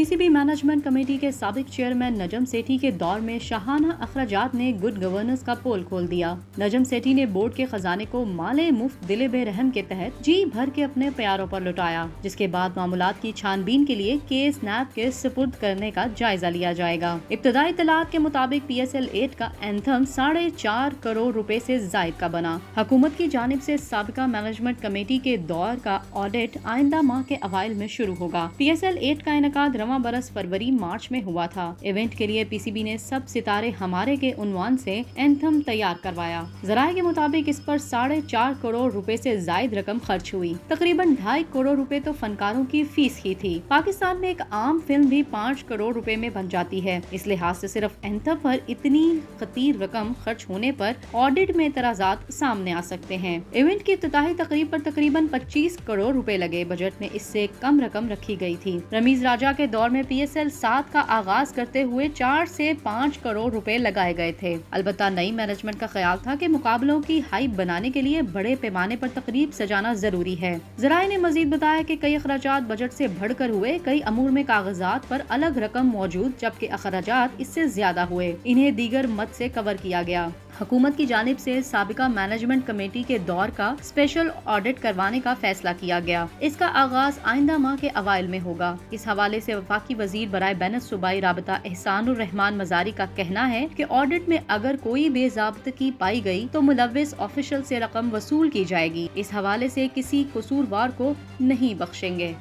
PCB management committee के साबिक chairman Najam Sethi के दौर में शाहाना अखराजात ने गुड गवर्नेंस का पोल खोल दिया। नजम सेठी ने बोर्ड के खजाने को माले मुफ्त दिले बेरहम के तहत जी भर के अपने प्यारों पर लुटाया, जिसके बाद मामूलात की छानबीन के लिए केस नैब के सुपुर्द करने का जायजा लिया जाएगा। इब्तदाई इत्तलात के मुताबिक PSL 8 का एंथम 4.5 करोड़ रुपए से जायद का बना। हुकूमत की जानिब से साबिका मैनेजमेंट कमेटी के दौर का ऑडिट आइंदा माह के अवाइल में शुरू होगा। PSL 8 का इनकाद रवां बरस फरवरी मार्च में हुआ था। इवेंट के लिए पीसीबी ने सब सितारे हमारे के उन्वान से एंथम तैयार करवाया। जराये के मुताबिक इस पर 4.5 करोड़ रुपए से जायद रकम खर्च हुई। तकरीबन 2.5 करोड़ रुपए तो फनकारों की फीस ही थी। पाकिस्तान में एक आम फिल्म भी 5 करोड़ रुपए में बन जाती है। इस लिहाज से सिर्फ एंथम पर इतनी खतीर रकम खर्च होने पर ऑडिट में एतराजात सामने आ सकते हैं। इवेंट की इफ्तिताही तकरीब पर तकरीबन 25 करोड़ रुपए लगे। बजट में इससे कम रकम रखी गई थी। रमीज राजा के दौर में PSL 7 का आगाज करते हुए 4 से 5 करोड़ रुपए लगाए गए थे। अलबत्ता नई मैनेजमेंट का ख्याल था कि मुकाबलों की हाइप बनाने के लिए बड़े पैमाने पर तकरीब सजाना जरूरी है। जराये ने मजीद बताया कि कई अखराजात बजट से बढ़कर हुए। कई अमूर में कागजात पर अलग रकम मौजूद, जबकि अखराजात इससे ज्यादा हुए। इन्हें दीगर मद से कवर किया गया। हुकूमत की जानिब से साबिका मैनेजमेंट कमेटी के दौर का स्पेशल ऑडिट करवाने का फैसला किया गया। इसका आगाज आइंदा माह के अवाइल में होगा। इस हवाले से वफाकी वजीर बराए बैन सूबाई राबता एहसानुर रहमान मजारी का कहना है कि ऑडिट में अगर कोई बेज़ाब्तगी पाई गई तो मुलव्विस ऑफिशियल से रकम वसूल की जाएगी। इस हवाले से किसी कसूरवार को नहीं बख्शेंगे।